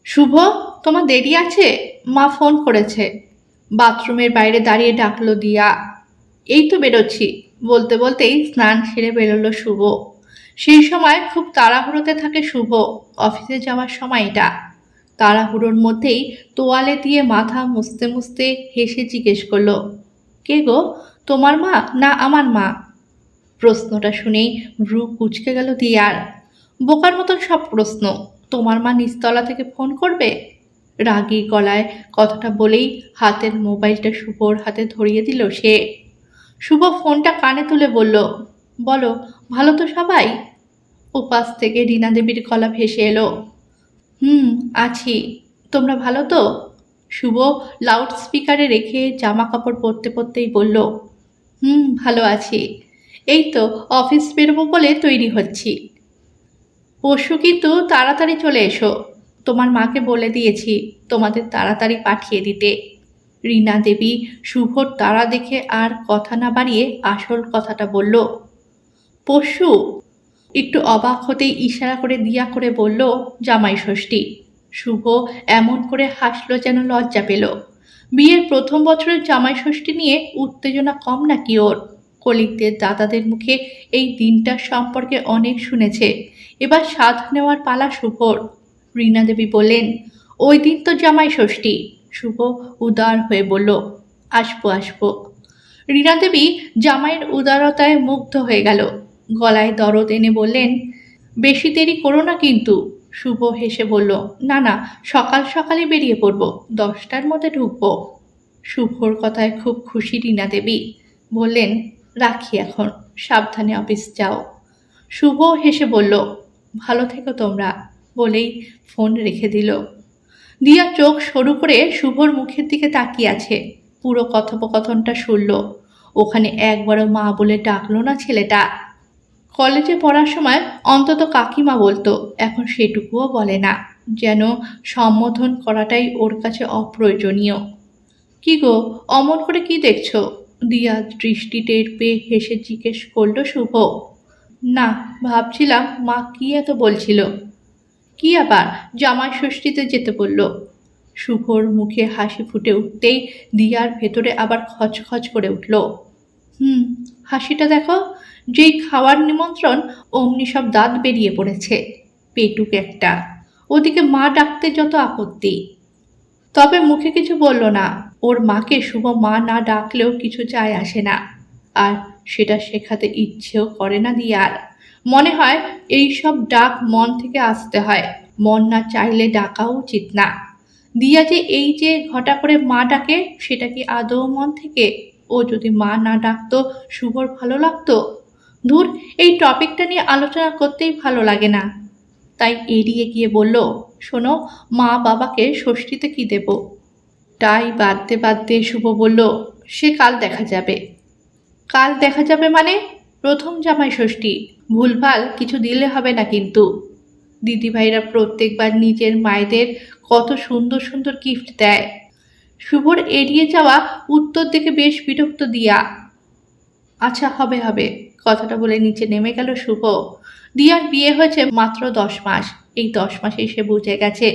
শুভ, তোমার দেরি আছে? মা ফোন করেছে। বাথরুমের বাইরে দাঁড়িয়ে ডাকলো দিয়া। এই তো বেরোচ্ছি, বলতে বলতেই স্নান সেরে বেরোলো শুভ। সেই সময় খুব তাড়াহুড়োতে থাকে শুভ। অফিসে যাওয়ার সময় এটা। তাড়াহুড়োর মধ্যেই তোয়ালে দিয়ে মাথা মুছতে মুছতে হেসে জিজ্ঞেস করলো, কে গো? তোমার মা না আমার মা? প্রশ্নটা শুনেই ভ্রু কুঁচকে গেল দিয়ার। বোকার মতন সব প্রশ্ন। তোমার মা নিচতলা থেকে ফোন করবে? রাগী গলায় কথাটা বলেই হাতের মোবাইলটা শুভর হাতে ধরিয়ে দিল সে। শুভ ফোনটা কানে তুলে বলল, বলো, ভালো তো সবাই? উপাস থেকে রীনা দেবীর গলা ভেসে এলো, হুম, আছি। তোমরা ভালো তো? শুভ লাউড স্পিকারে রেখে জামা কাপড় পরতে পরতেই বলল, হুম, ভালো আছি। এই তো অফিস বেরোবো বলে তৈরি হচ্ছি। পরশু কিন্তু তাড়াতাড়ি চলে এসো। তোমার মাকে বলে দিয়েছি তোমাদের তাড়াতাড়ি পাঠিয়ে দিতে। রীনা দেবী শুভর তাড়া দেখে আর কথা না বাড়িয়ে আসল কথাটা বলল, পরশু? একটু অবাক হতেই ইশারা করে দিয়া করে বলল, জামাই ষষ্ঠী। শুভ এমন করে হাসলো যেন লজ্জা পেল। বিয়ের প্রথম বছরের জামাই ষষ্ঠী নিয়ে উত্তেজনা কম নাকি ওর? কলিগদের দাদাদের মুখে এই দিনটার সম্পর্কে অনেক শুনেছে। এবার স্বাদ নেওয়ার পালা শুভর। রীনা দেবী বললেন, ওই দিন তো জামাই ষষ্ঠী। শুভ উদার হয়ে বলল, আসবো আসবো। রীনা দেবী জামাইয়ের উদারতায় মুগ্ধ হয়ে গেল। গলায় দরদ এনে বললেন, বেশি দেরি করো না কিন্তু। শুভ হেসে বলল, না না, সকাল সকালই বেরিয়ে পড়ব, 10টার মধ্যে ঢুকবো। শুভর কথায় খুব খুশি রীনা দেবী। বললেন, রাখি এখন, সাবধানে অফিস যাও। শুভ হেসে বলল, ভালো থেকো তোমরা, বলেই ফোন রেখে দিল। দিয়া চোখ সরু করে শুভর মুখের দিকে তাকিয়ে আছে। পুরো কথোপকথনটা শুনল। ওখানে একবারও মা বলে ডাকলো না ছেলেটা। কলেজে পড়ার সময় অন্তত কাকিমা বলতো, এখন সেটুকুও বলে না। যেন সম্বোধন করাটাই ওর কাছে অপ্রয়োজনীয়। কি গো, অমন করে কি দেখছো? দিয়া দৃষ্টি টের পেয়ে হেসে জিজ্ঞেস করলো শুভ। না, ভাবছিলাম মা কি এত বলছিল। কি আবার? জামাই ষষ্ঠীতে যেতে বলল। শুভর মুখে হাসি ফুটে উঠতেই দিয়ার ভেতরে আবার খচখচ করে উঠল। হুম, হাসিটা দেখো। যেই খাওয়ার নিমন্ত্রণ অমনি সব দাঁত বেরিয়ে পড়েছে। পেটুক একটা। ওদিকে মা ডাকতে যত আপত্তি। তবে মুখে কিছু বলল না। ওর মাকে শুভ মা না ডাকলেও কিছু যায় আসে না। আর সেটা শেখাতে ইচ্ছেও করে না দিয়ার। মনে হয় এই সব ডাক মন থেকে আসতে হয়। মন না চাইলে ডাকাও উচিত না। দিয়া যে এই যে ঘটা করে মা ডাকে, সেটা কি আদৌ মন থেকে? ও যদি মা না ডাকতো শুভর ভালো লাগতো? ধুর, এই টপিকটা নিয়ে আলোচনা করতেই ভালো লাগে না। তাই এড়িয়ে গিয়ে বলল, শোনো, মা বাবাকে ষষ্ঠীতে কি দেব? তাই বাদতে বাদতে শুভ বলল, সে কাল দেখা যাবে। কাল দেখা যাবে মানে? প্রথম জামাই ষষ্ঠী, ভুলভাল কিছু দিলে হবে না কিন্তু। দিদিভাইরা প্রত্যেকবার নিজের মায়েদের কত সুন্দর সুন্দর গিফট দেয়। শুভর এড়িয়ে যাওয়া উত্তর দেখে বেশ বিরক্ত দিয়া। আচ্ছা, হবে হবে, কথাটা বলে নিচে নেমে গেল শুভ। দিয়ার বিয়ে হয়েছে মাত্র 10 মাস। এই 10 মাসে সে বুঝে গেছে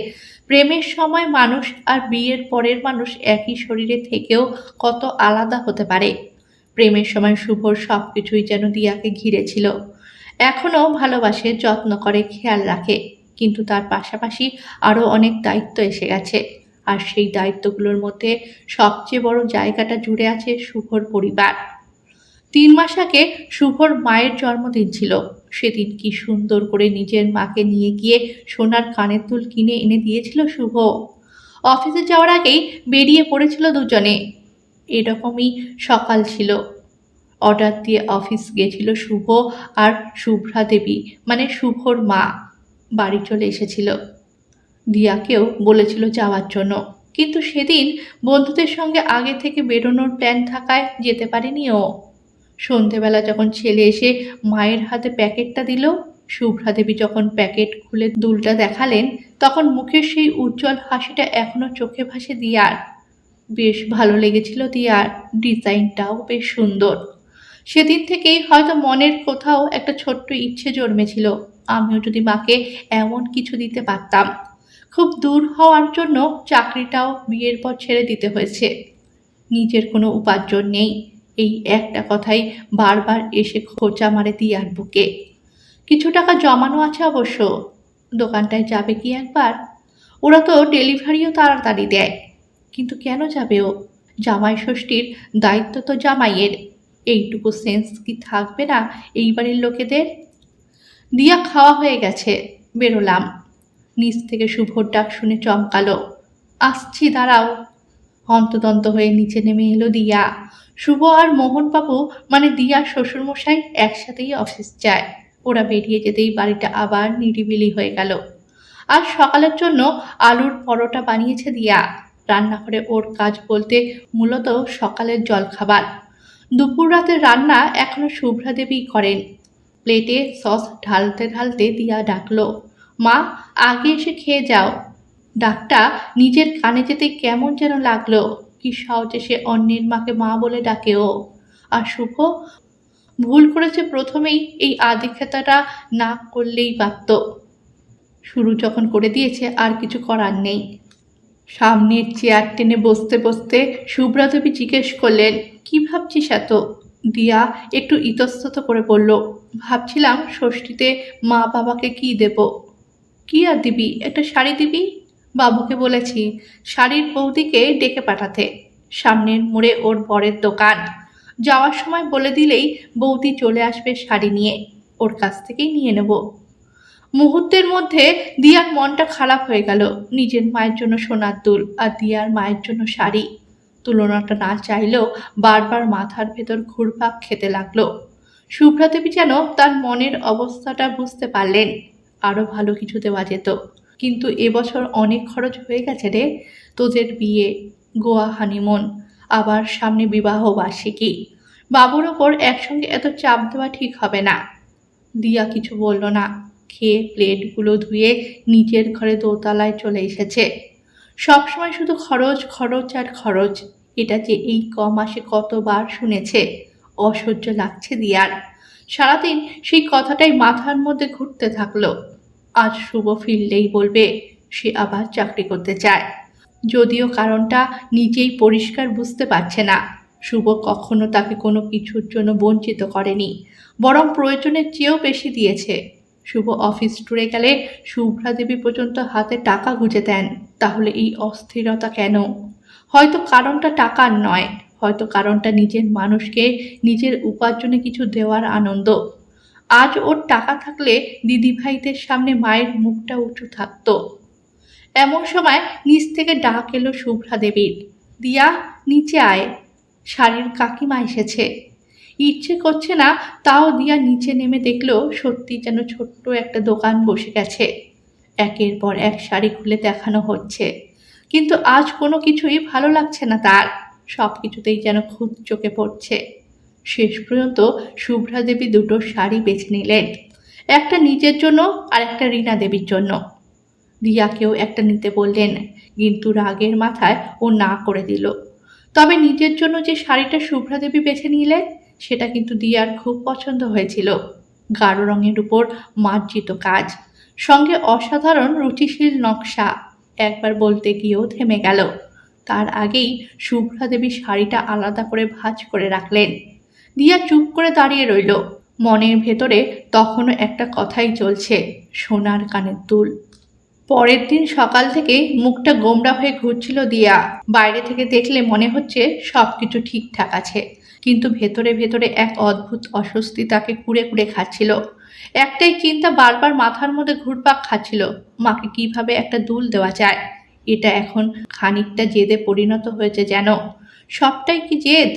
প্রেমের সময় মানুষ আর বিয়ের পরের মানুষ একই শরীরে থেকেও কত আলাদা হতে পারে। প্রেমের সময় শুভর সব কিছুই যেন দিয়াকে ঘিরে ছিল। এখনও ভালোবাসে, যত্ন করে, খেয়াল রাখে। কিন্তু তার পাশাপাশি আরও অনেক দায়িত্ব এসে গেছে। আর সেই দায়িত্বগুলোর মধ্যে সবচেয়ে বড় জায়গাটা জুড়ে আছে শুভর পরিবার। 3 মাস আগে শুভর মায়ের জন্মদিন ছিল। সেদিন কি সুন্দর করে নিজের মাকে নিয়ে গিয়ে সোনার কানের দুল কিনে এনে দিয়েছিল শুভ। অফিসে যাওয়ার আগেই বেরিয়ে পড়েছিল দুজনে। এরকমই সকাল ছিল। অর্ডার দিয়ে অফিস গেছিল শুভ। আর শুভ্রা দেবী মানে শুভর মা বাড়ি চলে এসেছিল। দিয়াকেও বলেছিল যাওয়ার জন্য, কিন্তু সেদিন বন্ধুদের সঙ্গে আগে থেকে বেরোনোর প্ল্যান থাকায় যেতে পারেনি ও। সন্ধেবেলা যখন ছেলে এসে মায়ের হাতে প্যাকেটটা দিল, শুভ্রা দেবী যখন প্যাকেট খুলে দুলটা দেখালেন, তখন মুখের সেই উজ্জ্বল হাসিটা এখনো চোখে ভাসে দিয়ার। বেশ ভালো লেগেছিল দিয়ার। ডিজাইনটাও বেশ সুন্দর। সেদিন থেকেই হয়তো মনের কোথাও একটা ছোট্ট ইচ্ছে জন্মেছিল, আমিও যদি মাকে এমন কিছু দিতে পারতাম। খুব দূর হওয়ার জন্য চাকরিটাও বিয়ের পর ছেড়ে দিতে হয়েছে। নিজের কোনো উপার্জন নেই, এই একটা কথাই বারবার এসে খোঁচা মারে দিয়ার বুকে। কিছু টাকা জমানো আছে অবশ্য, দোকানটায় যাবে কি একবার? ওরা তো ডেলিভারিও তাড়াতাড়ি দেয়। কিন্তু কেন যাবে ও? জামাই ষষ্ঠীর দায়িত্ব তো জামাইয়ের, এইটুকু সেন্স কি থাকবে না এই বাড়ির লোকেদের? দিয়া খাওয়া হয়ে গেছে, বেরোলাম। নিচ থেকে শুভর ডাক শুনে চমকালো, আসছি দাঁড়াও। হন্তদন্ত হয়ে নিচে নেমে এলো দিয়া। শুভ আর মোহনবাবু মানে দিয়ার শ্বশুরমশাই একসাথেই অফিস যায়। ওরা বেরিয়ে যেতেই বাড়িটা আবার নিরিবিলি হয়ে গেল। আজ সকালের জন্য আলুর পরোটা বানিয়েছে দিয়া। রান্নাঘরে ওর কাজ বলতে মূলত সকালের জলখাবার। দুপুর রাতের রান্না এখনো শুভ্রা দেবী করেন। প্লেটে সস ঢালতে ঢালতে দিয়া ডাকলো, মা আগে এসে খেয়ে যাও। ডাকটা নিজের কানে যেতে কেমন যেন লাগলো। কি সহজে সে অন্যের মাকে মা বলে ডাকে ও। আর শুভ ভুল করেছে প্রথমেই, এই আদিক্ষেতাটা না করলেই পারত। শুরু যখন করে দিয়েছে আর কিছু করার নেই। সামনের চেয়ার টেনে বসতে বসতে শুভ্রা দেবী জিজ্ঞেস করলেন, কি ভাবছিস এত? দিয়া একটু ইতস্তত করে বলল, ভাবছিলাম ষষ্ঠীতে মা বাবাকে কি দেব। কি আর দিবি, একটা শাড়ি দিবি। বাবুকে বলেছি শাড়ির বৌদিকে ডেকে পাঠাতে। সামনের মোড়ে ওর বরের দোকান, যাওয়ার সময় বলে দিলেই বৌদি চলে আসবে শাড়ি নিয়ে, ওর কাছ থেকেই নিয়ে নেব। মুহূর্তের মধ্যে দিয়ার মনটা খারাপ হয়ে গেল। নিজের মায়ের জন্য সোনার দুল আর দিয়ার মায়ের জন্য শাড়ি, তুলনাটা না চাইলেও বারবার মাথার ভেতর ঘুরপাক খেতে লাগলো। শুভ্রা দেবী যেন তার মনের অবস্থাটা বুঝতে পারলেন। আরো ভালো কিছু দেওয়া যেত, কিন্তু এবছর অনেক খরচ হয়ে গেছে রে। তোদের বিয়ে, গোয়া হানিমুন, আবার সামনে বিবাহ বার্ষিকী, বাবুর ওপর একসঙ্গে এত চাপ দেওয়া ঠিক হবে না। দিয়া কিছু বলল না, খেয়ে প্লেটগুলো ধুয়ে নিজের ঘরে দোতলায় চলে এসেছে। সবসময় শুধু খরচ খরচ আর খরচ, এটা যে এই কমাসে কতবার শুনেছে। অসহ্য লাগছে দিয়ার। সারাদিন সেই কথাটাই মাথার মধ্যে ঘুরতে থাকলো। আজ শুভ ফিরলেই বলবে সে আবার চাকরি করতে চায়, যদিও কারণটা নিজেই পরিষ্কার বুঝতে পারছে না। শুভ কখনো তাকে কোনো কিছুর জন্য বঞ্চিত করেনি, বরং প্রয়োজনের চেয়েও বেশি দিয়েছে। শুভ অফিস ট্যুরে গেলে শুভ্রা দেবী পর্যন্ত হাতে টাকা গুঁজে দেন। তাহলে এই অস্থিরতা কেন? হয়তো কারণটা টাকার নয়, হয়তো কারণটা নিজের মানুষকে নিজের উপার্জনে কিছু দেওয়ার আনন্দ। আজ ওর টাকা থাকলে দিদিভাইদের সামনে মায়ের মুখটা উঁচু থাকতো। এমন সময় নিচ থেকে ডাক এলো শুভ্রা দেবীর, দিয়া নিচে আয়, শাড়ির কাকিমা এসেছে। ইচ্ছে করছে না, তাও দিয়া নিচে নেমে দেখলো সত্যি যেন ছোট্ট একটা দোকান বসে গেছে। একের পর এক শাড়ি খুলে দেখানো হচ্ছে, কিন্তু আজ কোনো কিছুই ভালো লাগছে না তার। সব কিছুতেই যেন খুঁত চোখে পড়ছে। শেষ পর্যন্ত শুভ্রা দেবী দুটো শাড়ি বেছে নিলেন, একটা নিজের জন্য আর একটা রীনা দেবীর জন্য। রিয়াকেও একটা নিতে বললেন, কিন্তু রাগের মাথায় ও না করে দিল। তবে নিজের জন্য যে শাড়িটা শুভ্রা দেবী বেছে নিলেন সেটা কিন্তু দিয়ার খুব পছন্দ হয়েছিল। গাঢ় রঙের উপর মার্জিত কাজ, সঙ্গে অসাধারণ রুচিশীল নকশা। একবার বলতে গিয়েও থেমে গেল। তার আগেই শুভ্রা দেবী শাড়িটা আলাদা করে ভাঁজ করে রাখলেন। দিয়া চুপ করে দাঁড়িয়ে রইল। মনের ভেতরে তখনও একটা কথাই চলছে, সোনার কানের দুল। পরের দিন সকাল থেকেই মুখটা গোমড়া হয়ে ঘুরছিল দিয়া। বাইরে থেকে দেখলে মনে হচ্ছে সবকিছু ঠিকঠাক আছে, কিন্তু ভেতরে ভেতরে এক অদ্ভুত অস্বস্তি তাকে কুড়ে কুড়ে খাচ্ছিল। একটাই চিন্তা বারবার মাথার মধ্যে ঘুরপাক খাচ্ছিল, মাকে কিভাবে একটা দুল দেওয়া যায়। এটা এখন খানিকটা জেদে পরিণত হয়েছে যেন। সবটাই কি জেদ?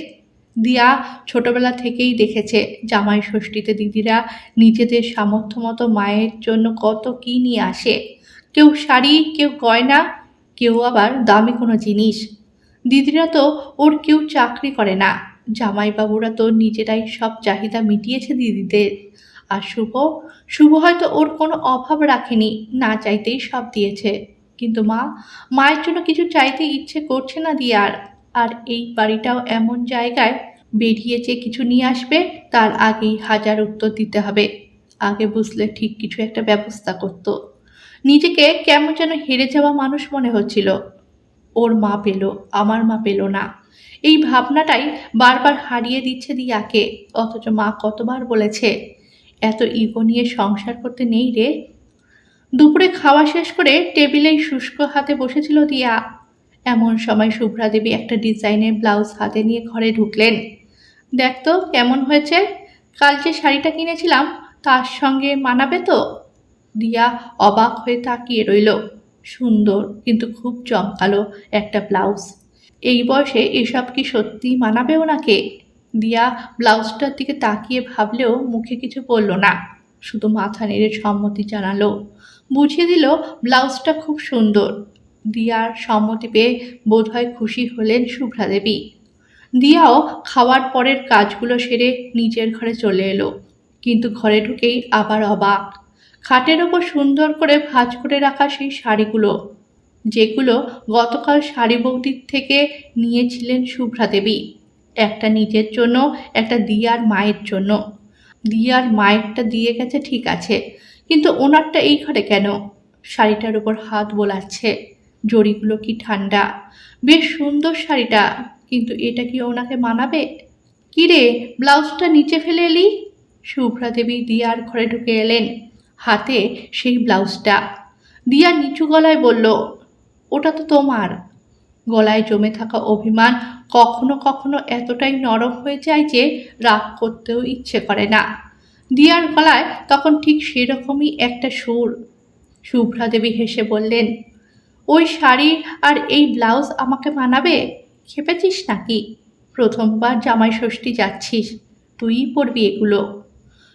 দিয়া ছোটবেলা থেকেই দেখেছে জামাই ষষ্ঠীতে দিদিরা নিজেদের সামর্থ্য মতো মায়ের জন্য কত কি নিয়ে আসে। কেউ শাড়ি, কেউ গয়না, কেউ আবার দামি কোনো জিনিস। দিদিরা তো ওর কেউ চাকরি করে না, জামাইবাবুরা তো নিজেরাই সব চাহিদা মিটিয়েছে দিদিদের। আর শুভ, শুভ হয়তো ওর কোনো অভাব রাখেনি, না চাইতেই সব দিয়েছে। কিন্তু মায়ের জন্য কিছু চাইতে ইচ্ছে করছে না দিয়ার। আর এই বাড়িটাও এমন জায়গায়, বেরিয়ে যে কিছু নিয়ে আসবে তার আগেই হাজার উত্তর দিতে হবে। আগে বুঝলে ঠিক কিছু একটা ব্যবস্থা করতো। নিজেকে কেমন যেন হেরে যাওয়া মানুষ মনে হচ্ছিল। ওর মা পেল, আমার মা পেল না। এই ভাবনাটাই বারবার হারিয়ে দিচ্ছে দিয়াকে। অথচ মা কতবার বলেছে, এত ইগো নিয়ে সংসার করতে নেই রে। দুপুরে খাওয়া শেষ করে টেবিলেই শুষ্ক হাতে বসেছিল দিয়া। এমন সময় শুভ্রা দেবী একটা ডিজাইনের ব্লাউজ হাতে নিয়ে ঘরে ঢুকলেন। দেখ তো কেমন হয়েছে, কাল যে শাড়িটা কিনেছিলাম তার সঙ্গে মানাবে তো? দিয়া অবাক হয়ে তাকিয়ে রইল। সুন্দর কিন্তু খুব জমকালো একটা ব্লাউজ। এই বয়সে এসব কি সত্যিই মানাবে ওনাকে? দিয়া ব্লাউজটার দিকে তাকিয়ে ভাবলেও মুখে কিছু বলল না, শুধু মাথা নেড়ে সম্মতি জানালো। বুঝিয়ে দিল ব্লাউজটা খুব সুন্দর। দিয়ার সম্মতি পেয়ে বোধহয় খুশি হলেন শুভ্রা দেবী। দিয়াও খাওয়ার পরের কাজগুলো সেরে নিজের ঘরে চলে এলো, কিন্তু ঘরে ঢুকেই আবার অবাক। খাটের ওপর সুন্দর করে ভাঁজ করে রাখা সেই শাড়িগুলো, যেগুলো গতকাল শাড়ি বৌদির থেকে নিয়েছিলেন শুভ্রা দেবী। একটা নিজের জন্য, একটা দিয়ার মায়ের জন্য। দিয়ার মায়েরটা দিয়ে গেছে ঠিক আছে, কিন্তু ওনারটা এই ঘরে কেন? শাড়িটার উপর হাত বোলাচ্ছে, জড়িগুলো কি ঠান্ডা। বেশ সুন্দর শাড়িটা, কিন্তু এটা কি ওনাকে মানাবে? কিরে, ব্লাউজটা নিচে ফেলে এলি? শুভ্রা দেবী দিয়ার ঘরে ঢুকে এলেন, হাতে সেই ব্লাউজটা। দিয়া নিচু গলায় বলল, ওটা তো তোমার। গলায় জমে থাকা অভিমান কখনো কখনো এতটাই নরম হয়ে যায় যে রাগ করতেও ইচ্ছে করে না। দিয়ার গলায় তখন ঠিক সেরকমই একটা সুর। শুভ্রা দেবী হেসে বললেন, ওই শাড়ি আর এই ব্লাউজ আমাকে মানাবে? খেপেছিস নাকি? প্রথমবার জামাই ষষ্ঠী যাচ্ছিস, তুইই পরবি এগুলো।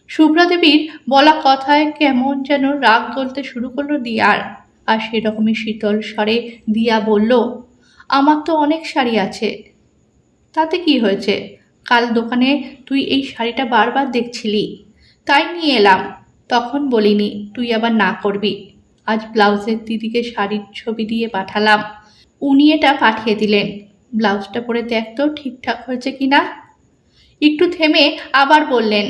শুভ্রা দেবীর বলা কথায় কেমন যেন রাগ গলতে শুরু করলো দিয়ার। আর সেরকমই শীতল স্বরে দিয়া বলল, আমার তো অনেক শাড়ি আছে, তাতে কি হয়েছে? কাল দোকানে তুই এই শাড়িটা বারবার দেখছিলি, তাই নিয়ে এলাম। তখন বলিনি তুই আবার না করবি। আজ ব্লাউজের দিদিকে শাড়ির ছবি দিয়ে পাঠালাম, উনি এটা পাঠিয়ে দিলেন। ব্লাউজটা পরে দেখ তো ঠিকঠাক হয়েছে কিনা। একটু থেমে আবার বললেন,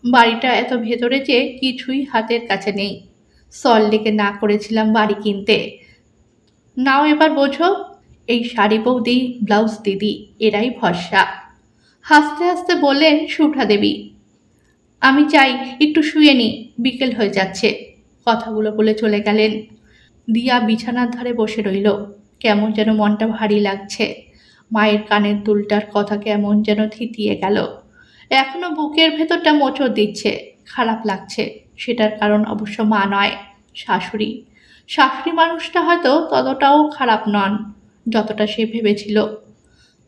বাড়িটা এত ভেতরে যে কিছুই হাতের কাছে নেই। সল্টলেকে না করেছিলাম বাড়ি কিনতে। নাও এবার বোঝো, এই শাড়ি বৌদি, ব্লাউজ দিদি, এরাই ভরসা। হাসতে হাসতে বললেন শুভ্রা দেবী, আমি চাই একটু শুয়ে নি, বিকেল হয়ে যাচ্ছে। কথাগুলো বলে চলে গেলেন। দিয়া বিছানার ধারে বসে রইল, কেমন যেন মনটা ভারী লাগছে। মায়ের কানের দুলটার কথা কেমন যেন থিতিয়ে গেল। এখনো বুকের ভেতরটা মোচড় দিচ্ছে, খারাপ লাগছে। সেটার কারণ অবশ্য মা নয়, শাশুড়ি। শাশুড়ি মানুষটা হয়তো ততটাও খারাপ নন যতটা সে ভেবেছিল।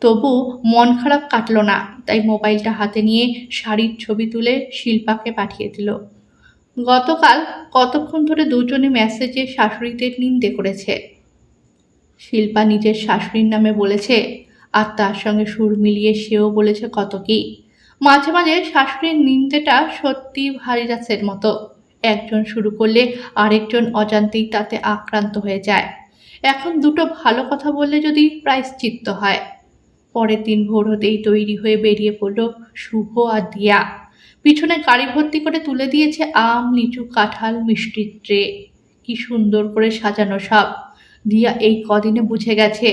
তবু মন খারাপ কাটল না, তাই মোবাইলটা হাতে নিয়ে শাড়ির ছবি তুলে শিল্পাকে পাঠিয়ে দিল। গতকাল কতক্ষণ ধরে দুজনে মেসেজে শাশুড়িদের নিন্দে করেছে। শিল্পা নিজের শাশুড়ির নামে বলেছে, আর তার সঙ্গে সুর মিলিয়ে সেও বলেছে কত কি। মাঝে মাঝে শাশুড়ির নিন্দেটা সত্যি ভাইরাসের মতো। একজন শুরু করলে আরেকজন অজান্তেই তাতে আক্রান্ত হয়ে যায়। এখন দুটো ভালো কথা বললে যদি প্রায়শ্চিত্ত হয়। পরের দিন ভোর হতেই তৈরি হয়ে বেরিয়ে পড়ল শুভ আর দিয়া। পিছনে গাড়ি ভর্তি করে তুলে দিয়েছে আম, লিচু, কাঁঠাল, মিষ্টির ট্রে। কি সুন্দর করে সাজানো সব। দিয়া এই কদিনে বুঝে গেছে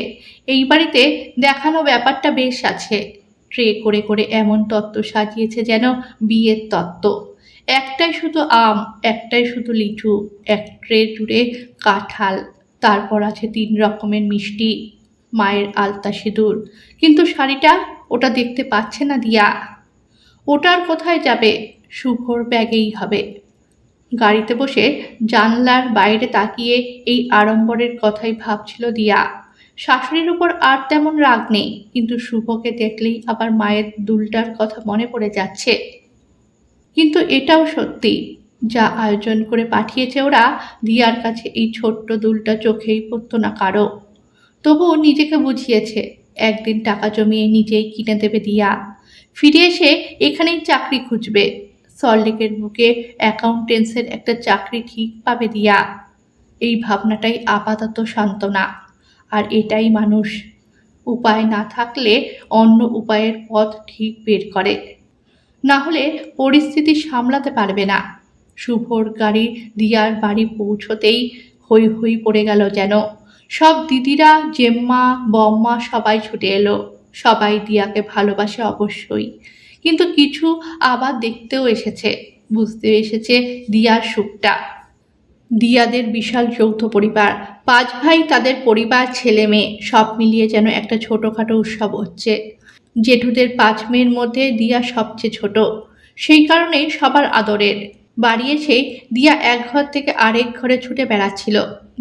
এই বাড়িতে দেখানো ব্যাপারটা বেশ আছে। ট্রে করে করে এমন তত্ত্ব সাজিয়েছে যেন বিয়ের তত্ত্ব। একটাই শুধু আম, একটাই শুধু লিচু, এক ট্রে জুড়ে কাঁঠাল, তারপর আছে 3 রকমের মিষ্টি, মায়ের আলতা সিঁদুর। কিন্তু শাড়িটা, ওটা দেখতে পাচ্ছে না দিয়া। ওটার কোথায় যাবে? শুভর ব্যাগেই হবে। গাড়িতে বসে জানলার বাইরে তাকিয়ে এই আড়ম্বরের কথাই ভাবছিল দিয়া। শাশুড়ির উপর আর তেমন রাগ নেই, কিন্তু শুভকে দেখলেই আবার মায়ের দুলটার কথা মনে পড়ে যাচ্ছে। কিন্তু এটাও সত্যি, যা আয়োজন করে পাঠিয়েছে ওরা, দিয়ার কাছে এই ছোট্ট দুলটা চোখেই পড়তো না কারো। তবুও নিজেকে বুঝিয়েছে একদিন টাকা জমিয়ে নিজেই কিনে দেবে দিয়া। ফিরে এসে এখানেই চাকরি খুঁজবে। সল্টলেকের বুকে অ্যাকাউন্টেন্সের একটা চাকরি ঠিক পাবে দিয়া। এই ভাবনাটাই আপাতত সান্ত্বনা। আর এটাই মানুষ, উপায় না থাকলে অন্য উপায়ের পথ ঠিক বের করে, না হলে পরিস্থিতি সামলাতে পারবে না। শুভর গাড়ি দিয়ার বাড়ি পৌঁছতেই হই হই পড়ে গেল যেন। সব দিদিরা, জেম্মা, বম্মা সবাই ছুটে এলো। সবাই দিয়াকে ভালোবাসে অবশ্যই, কিন্তু কিছু আবার দেখতেও এসেছে, বুঝতে এসেছে দিয়ার সুখটা। দিয়াদের বিশাল যৌথ পরিবার, 5 ভাই, তাদের পরিবার, ছেলে মেয়ে সব মিলিয়ে যেন একটা ছোটখাটো উৎসব হচ্ছে। জেঠুদের 5 মেয়ের মধ্যে দিয়া সবচেয়ে ছোট, সেই কারণেই সবার আদরের। বাড়ি এসে দিয়া এক ঘর থেকে আরেক ঘরে ছুটে বেড়াচ্ছিল।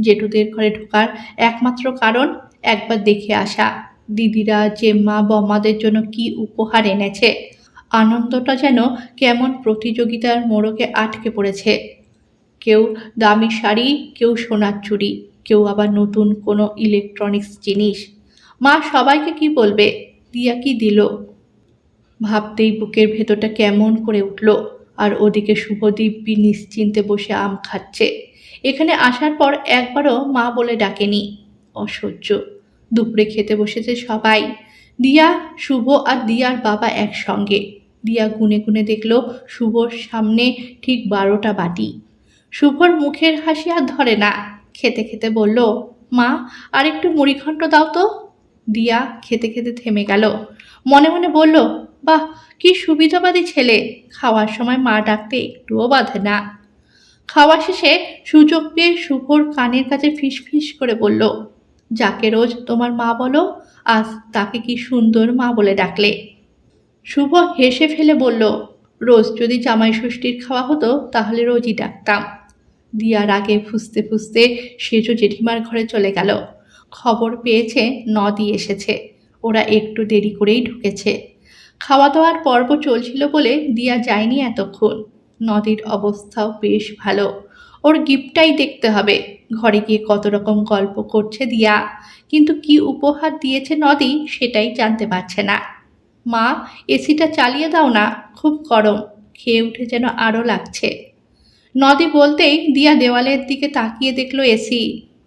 জেঠুদের ঘরে ঢোকার একমাত্র কারণ একবার দেখে আসা দিদিরা, জেম্মা, বম্মাদের জন্য কি উপহার এনেছে। আনন্দটা যেন কেমন প্রতিযোগিতার মোড়কে আটকে পড়েছে। কেউ দামি শাড়ি, কেউ সোনার চুড়ি, কেউ আবার নতুন কোনো ইলেকট্রনিক্স জিনিস। মা সবাইকে কি বলবে, দিয়া কি দিল ভাবতেই বুকের ভেতরটা কেমন করে উঠল। আর ওদিকে শুভদীপ্তি নিশ্চিন্তে বসে আম খাচ্ছে। এখানে আসার পর একবারও মা বলে ডাকেনি। অসহ্য। দুপুরে খেতে বসেছে সবাই, দিয়া, শুভ আর দিয়ার বাবা একসঙ্গে। দিয়া গুনে গুনে দেখল শুভর সামনে ঠিক 12টা বাটি। শুভর মুখের হাসি আর ধরে না। খেতে খেতে বলল, মা আর একটু মুড়িঘণ্ট দাও তো। দিয়া খেতে খেতে থেমে গেল। মনে মনে বলল, বাহ, কি সুবিধাবাদী ছেলে, খাওয়ার সময় মা ডাকতে একটুও বাধে না। খাওয়া শেষে সুযোগ পেয়ে শুভর কানের কাছে ফিস ফিস করে বলল, যাকে রোজ তোমার মা বলো, আজ তাকে কি সুন্দর মা বলে ডাকলে। শুভ হেসে ফেলে বলল, রোজ যদি জামাই ষষ্ঠীর খাওয়া হতো তাহলে রোজই ডাকতাম। দিয়ার আগে ফুসতে ফুসতে সেজো জেঠিমার ঘরে চলে গেল। খবর পেয়েছে নদী এসেছে। ওরা একটু দেরি করেই ঢুকেছে। খাওয়া দাওয়ার পর্ব চলছিল বলে দিয়া যায়নি এতক্ষণ। নদীর অবস্থাও বেশ ভালো। ওর গিফটটাই দেখতে হবে। ঘরে গিয়ে কত রকম গল্প করছে দিয়া, কিন্তু কি উপহার দিয়েছে নদী সেটাই জানতে পারছে না। মা, এসিটা চালিয়ে দাও না, খুব গরম, খেয়ে উঠে যেন আরও লাগছে। নদী বলতেই দিয়া দেওয়ালের দিকে তাকিয়ে দেখলো এসি।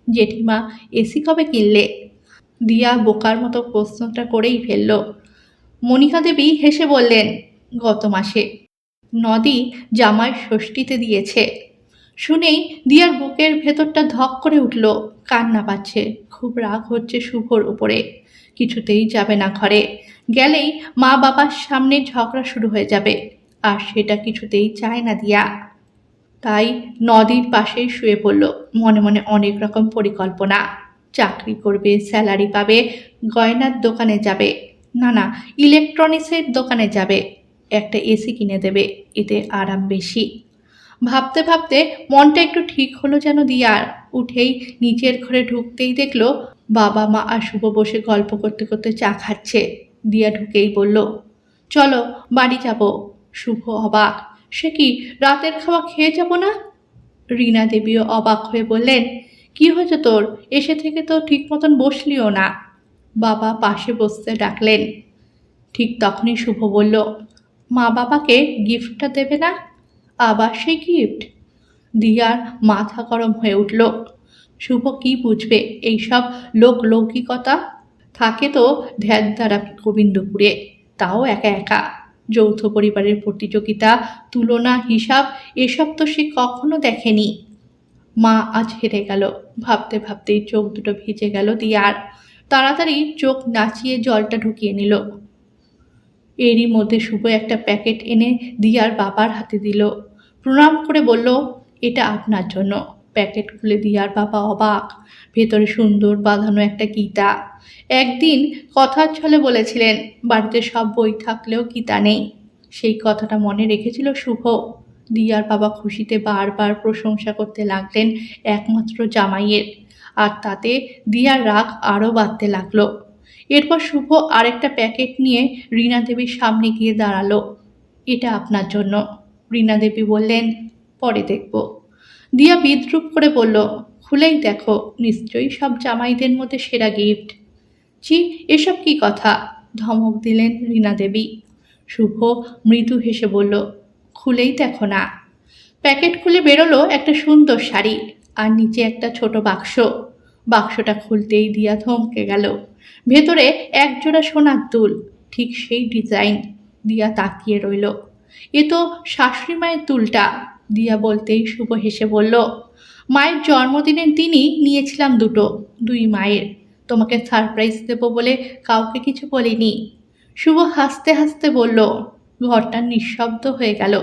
জেঠিমা, এসি কবে কিনলে? দিয়া বোকার মতো প্রশ্নটা করেই ফেলল। মনিকা দেবী হেসে বললেন, গত মাসে। নদী জামাই ষষ্ঠীতে দিয়েছে। শুনেই দিয়ার বুকের ভেতরটা ধক করে উঠল। কান্না পাচ্ছে, খুব রাগ হচ্ছে শুভর উপরে। কিছুতেই যাবে না ঘরে, গেলেই মা বাবার সামনে ঝগড়া শুরু হয়ে যাবে, আর সেটা কিছুতেই চায় না দিয়া। তাই নদীর পাশেই শুয়ে পড়ল। মনে মনে অনেক রকম পরিকল্পনা। চাকরি করবে, স্যালারি পাবে, গয়নার দোকানে যাবে, না না, ইলেকট্রনিক্সের দোকানে যাবে, একটা এসি কিনে দেবে, এতে আরাম বেশি। ভাবতে ভাবতে মনটা একটু ঠিক হলো যেন দিয়ার। উঠেই নিচের ঘরে ঢুকতেই দেখলো বাবা, মা আর শুভ বসে গল্প করতে করতে চা খাচ্ছে। দিয়া ঢুকেই বলল, চলো বাড়ি যাব। শুভ অবাক, সে কি, রাতের খাওয়া খেয়ে যাব না? রীনা দেবীও অবাক হয়ে বললেন, কি হয়েছে তোর, এসে থেকে তো ঠিক মতন বসলিও না। বাবা পাশে বসতে ডাকলেন। ঠিক তখনই শুভ বলল, মা বাবাকে গিফটটা দেবে না? আবার সেই গিফট? দিয়ার মাথা গরম হয়ে উঠল। শুভ কি বুঝবে এইসব লৌকিকতা? থাকে তো ধ্যান দ্বারা গোবিন্দপুরে, তাও একা একা। যৌথ পরিবারের প্রতিযোগিতা, তুলনা, হিসাব, এসব তো সে কখনো দেখেনি। মা আজ হেরে গেল। ভাবতে ভাবতেই চোখ দুটো ভিজে গেল দিয়ার। তাড়াতাড়ি চোখ নাচিয়ে জলটা ঢুকিয়ে নিল। এরই মধ্যে শুভ একটা প্যাকেট এনে দিয়ার বাবার হাতে দিল। প্রণাম করে বলল, এটা আপনার জন্য। প্যাকেট খুলে দিয়ার বাবা অবাক। ভেতরে সুন্দর বাঁধানো একটা গীতা। একদিন কথার ছলে বলেছিলেন বাড়িতে সব বই থাকলেও গীতা নেই। সেই কথাটা মনে রেখেছিল শুভ। দিয়ার বাবা খুশিতে বারবার প্রশংসা করতে লাগলেন একমাত্র জামাইয়ের, আর তাতে দিয়ার রাগ আরও বাড়তে লাগলো। এরপর শুভ আরেকটা প্যাকেট নিয়ে রীনা দেবীর সামনে গিয়ে দাঁড়ালো। এটা আপনার জন্য। রীনা দেবী বললেন, পরে দেখব। দিয়া বিদ্রুপ করে বলল, খুলেই দেখো, নিশ্চয়ই সব জামাইদের মধ্যে সেরা গিফট। ছি, এসব কি কথা, ধমক দিলেন রীনা দেবী। শুভ মৃদু হেসে বলল, খুলেই দেখো না। প্যাকেট খুলে বেরোলো একটা সুন্দর শাড়ি, আর নিচে একটা ছোট বাক্স। বাক্সটা খুলতেই দিয়া থমকে গেল। ভেতরে একজোড়া সোনার দুল, ঠিক সেই ডিজাইন। দিয়া তাকিয়ে রইল। এ তো শাশুড়ি মায়ের দুলটা। দিয়া বলতেই শুভ হেসে বলল, মায়ের জন্মদিনের দিনই নিয়েছিলাম দুটো, দুই মায়ের। তোমাকে সারপ্রাইজ দেবো বলে কাউকে কিছু বলিনি। শুভ হাসতে হাসতে বলল। ঘরটা নিঃশব্দ হয়ে গেল।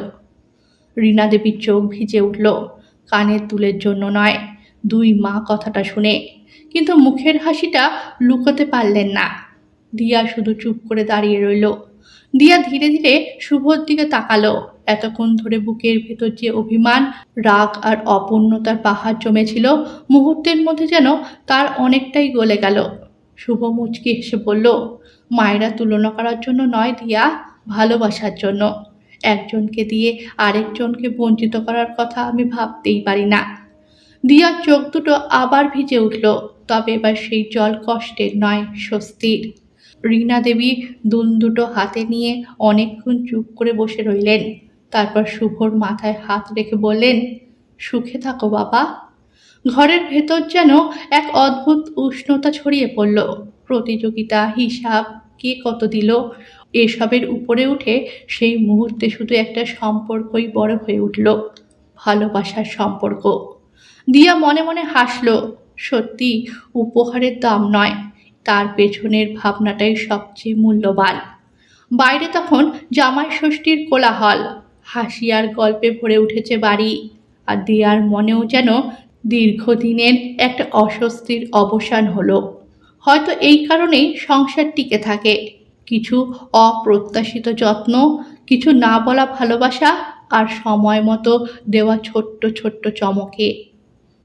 রীনা দেবীর চোখ ভিজে উঠল, কানের দুলের জন্য নয়, দুই মা কথাটা শুনে। কিন্তু মুখের হাসিটা লুকোতে পারলেন না। দিয়া শুধু চুপ করে দাঁড়িয়ে রইল। দিয়া ধীরে ধীরে শুভর দিকে তাকালো। এতক্ষণ ধরে বুকের ভেতর যে অভিমান, রাগ আর অপূর্ণতার পাহাড় জমেছিল, মুহূর্তের মধ্যে যেন তার অনেকটাই গলে গেল। শুভ মুচকি হেসে বলল, মায়েরা তুলনা করার জন্য নয় দিয়া, ভালোবাসার জন্য। একজনকে দিয়ে আরেকজনকে বঞ্চিত করার কথা আমি ভাবতেই পারি না। দিয়ার চোখ দুটো আবার ভিজে উঠল, তবে এবার সেই জল কষ্টের নয়, স্বস্তির। রীনা দেবী দুল দুটো হাতে নিয়ে অনেকক্ষণ চুপ করে বসে রইলেন। তারপর শুভর মাথায় হাত রেখে বললেন, সুখে থাকো বাবা। ঘরের ভেতর যেন এক অদ্ভুত উষ্ণতা ছড়িয়ে পড়ল। প্রতিযোগিতা, হিসাব, কে কত দিল, এসবের উপরে উঠে সেই মুহূর্তে শুধু একটা সম্পর্কই বড় হয়ে উঠল, ভালোবাসার সম্পর্ক। দিয়া মনে মনে হাসল। সত্যি, উপহারের দাম নয়, তার পেছনের ভাবনাটাই সবচেয়ে মূল্যবান। বাইরে তখন জামাই ষষ্ঠীর কোলাহল, হাসি আর গল্পে ভরে উঠেছে বাড়ি। আর দিয়ার মনেও যেন দীর্ঘদিনের একটা অস্বস্তির অবসান হলো। হয়তো এই কারণেই সংসার টিকে থাকে, কিছু অপ্রত্যাশিত যত্ন, কিছু না বলা ভালোবাসা, আর সময় মতো দেওয়া ছোট্ট ছোট্ট চমকে।